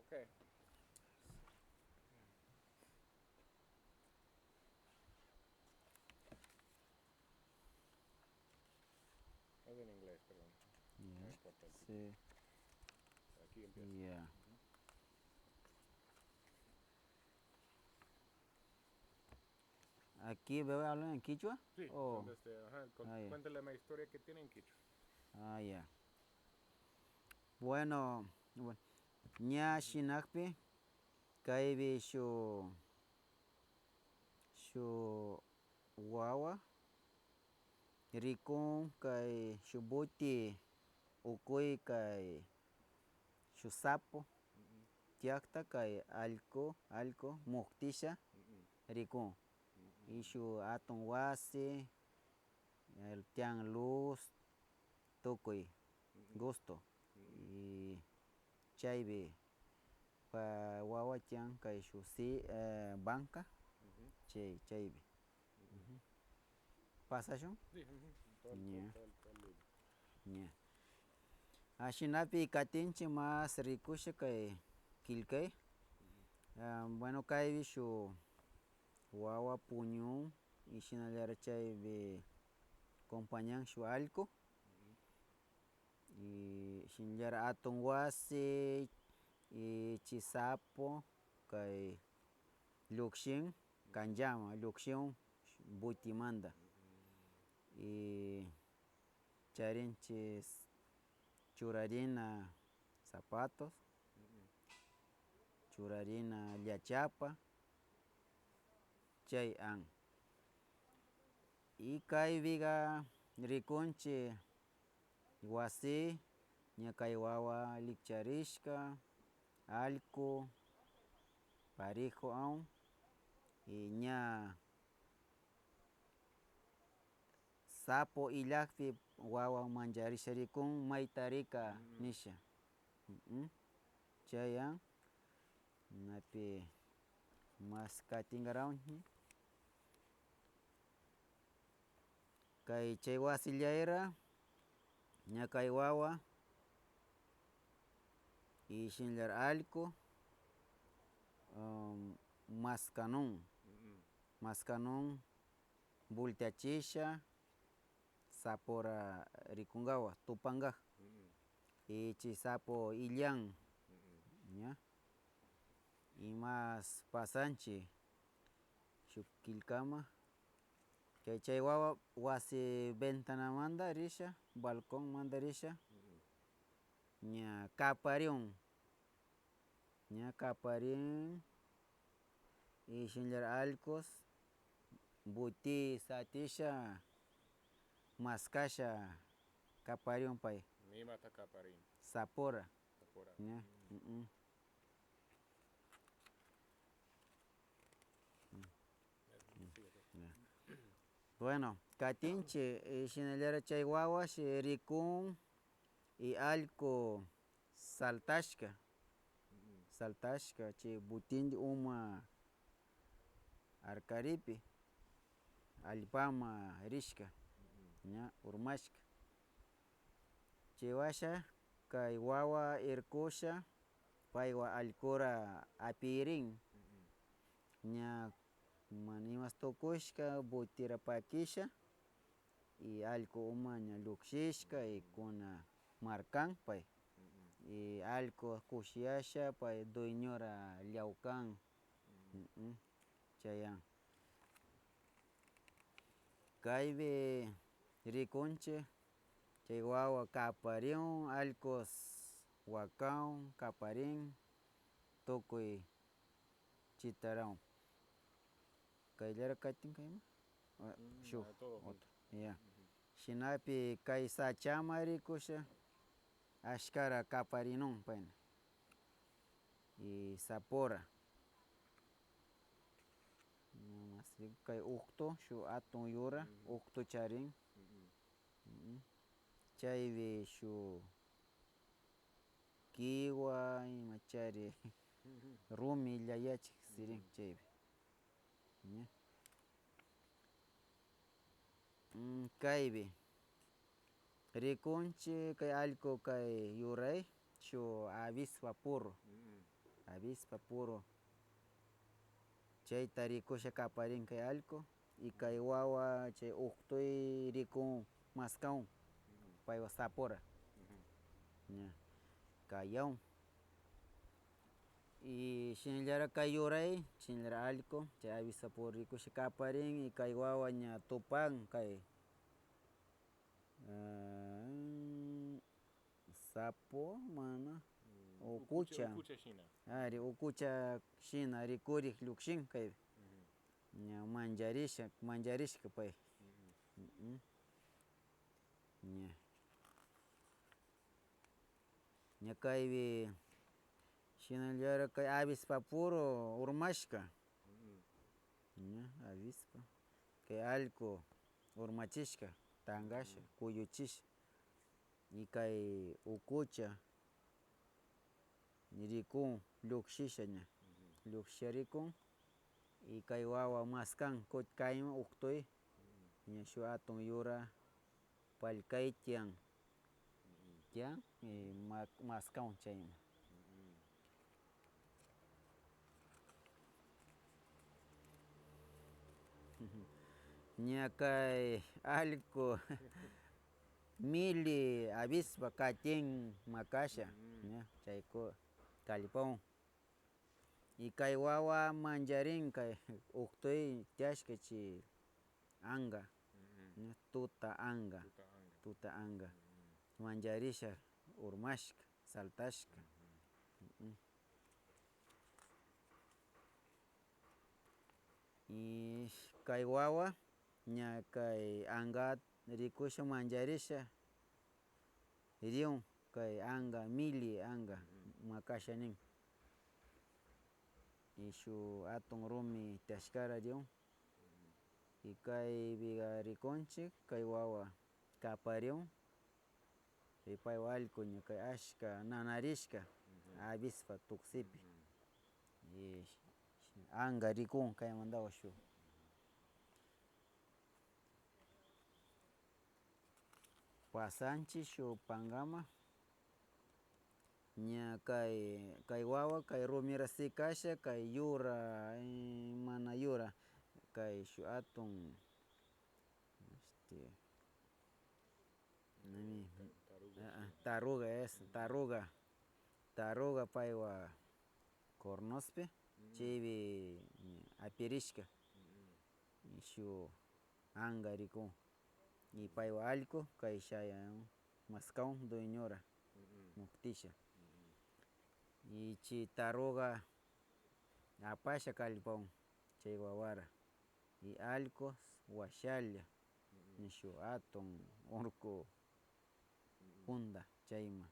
¿Qué? Es en inglés, perdón. No Ya. importa el título. Sí. Aquí empieza. Ya. Aquí veo hablan en quichua. Sí, son Oh. desde, ajá, Ya. cuéntale la historia que tiene en Quicho. Ya. Bueno, ña shinakpi kaybi shu wawa rikun kay shubuti ukuy kay shu sapo tiakta kay alko muktisha rikun ishu atun wasi el tian luz tukuy gusto y chaybi pa wawa tian kay shu banca chaybi pasashun Sí, todo ña todo el libro. ña ashinapi katinchik mas rikusha kay quilkay bueno kaybi shu wawa puñun y shinallari chaybi compañan shu allku y shinallari atun wasi y chisapo kay llukshin kanllama llukshin butimanta y charinchik churarina zapatos churarina llachapa chay an y kaypiqa rikunchik wasi ña kay wawa likcharishka allku parejowan y ña sapo illakpi wawan mancharisha rikun mayta rika nisha chayan napi mas katinkaranchik kay chay wasillaira ña kay wawa y shinallar allku maskanun volteachisha sapora rikunkawan tupanka y chisapo illan ña y mas pasanchik shuk killkama chay wawa wasi ventanamanta risha balconmanta risha ña kaparin y shinallar allkus buti satisha maskasha kaparin pay Nimata Caparín. sapora Sapora. ña bueno katinchik shinallari chay wawash rikun y allku saltashka chay butinchik uma arkaripik allpama rishka ña urmashka chay washa kay wawa irkusha paywan allkura apirin ña mana imash tukushka butira pakisha y allku uma ña llukshishka y kuna markan pay y allku kushiyasha pay dueñora llawkan chayan kaypi rikunchik chay wawa kaparin allkus wakan kaparin tukuy chitarawan kayllari katinka ima shuk Todo junto. otro ya shinapi kay sachama rikusha ashkara kaparinun payna y sapora kay uktu shuk atun yura uktu charin chaypi shuk kiwa imachari rumi layachik sirin chaypi ña kaypi rikunchik kay allku kay yuray shuk avispa puru avispa puro chayta rikusha kaparin kay allku y kay wawa chay uktuy rikun maskawan paywan sapura ña kayawan y shinallara kay yuray shinallara allku chay avispapuro rikusha kaparin y kay wawa ña tupan kay sapo mana ukucha shina ari ukucha shina rikurik llukshin kaypi ña mancharishka pay ña ña kaypi shinallara kay avispa puro urmashka ña avispa kay allku urmachishka tankasha kuyuchisha y kay ukucha rikun llukshisha ña llukshisha rikun y kay wawa maskan kutin kayman uktuy ña shuk atun yura pallkay tiyan y maskawan chayman ña kay allku mili avispa katin makasha ña chayku kallpawan y kay wawa mancharin kay uktuy tiyashkachi anka ña tuta anka mancharisha urmashka saltashka y kay wawa ña kay anka rikusha mancharisha riun kay anka mili anka makasha nin y shuk atun rumi tiyashkara riun y kaypiga rikunchik kay wawa kapariun y paywan allku ña kay ashka nanarishka avispa tuksipi y anka rikun kaymantawa shuk pasanchik shuk pankama ña kay wawa kay rumira sikasha kay yura mana yura kay shuk atun taruga paywan cornospi chaypi apirishka y shuk anka rikun y paywan allku kay shayawan maskawan dueñura muktisha y chay taruga apasha kallpawan chay wawara y allku washalla shuk atun urku punta chayman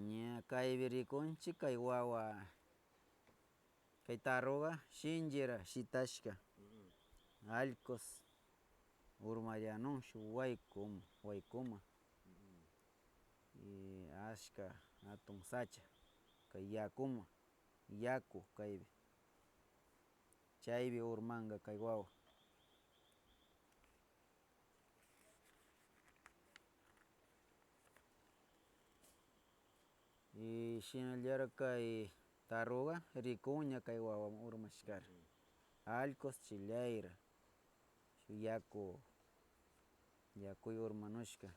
ña kaypi rikunchik kay wawa kay taruga shinchira shitashka allkus urmarianun shuk waykuma y ashka atun sacha kay yakuman yaku kaypi chaypi urmanka kay wawa y shinallara kay taruga rikun ña kay wawa urmashkara allkus chillayra shuk yakuy urmanushka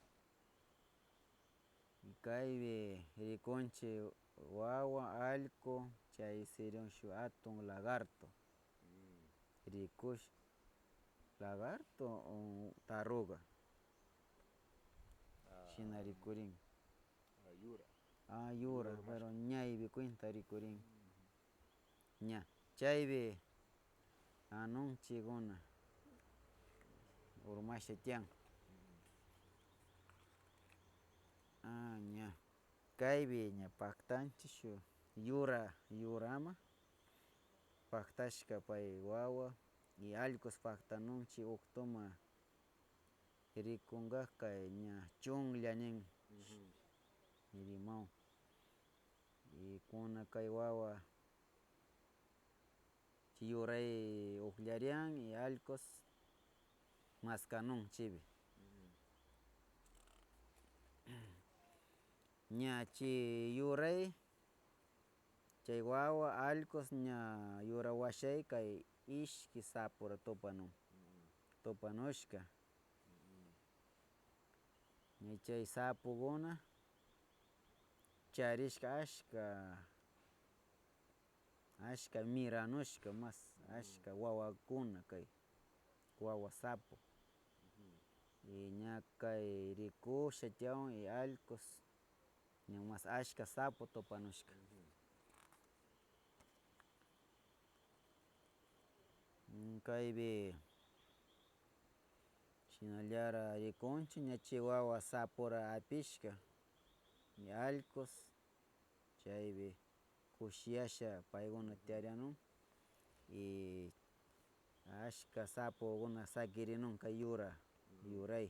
y kaypi rikunchik wawa allku chay seriun shuk atun lagarto rikush lagarto o taruga shina rikurin yura pero ñaypi kuinta rikurin ña chaypi anunchikuna urmasha tiyan ña kaypi ña paktanchik shuk yurama paktashka pay wawa y allkus paktanunchik uktuman rikunka kay ña chunlla nin rimawan y kuna kay wawa yuray ukllarian y allkus maskanun chaypi ña chi yuray chay wawa allcus ña yura washay kay ishki sapura tupanushka ña chay sapukuna charishka ashka miranushka mas ashka wawakuna kay wawa sapu y ña kay rikusha tiyawan y allcus ña mas ashka sapu tupanushka kaypi shinallara rikunchik ña chay wawa sapura apishka y allcus chaypi kushiyasha paykuna tiyarianun y ashka sapukuna sakirinun kay yuray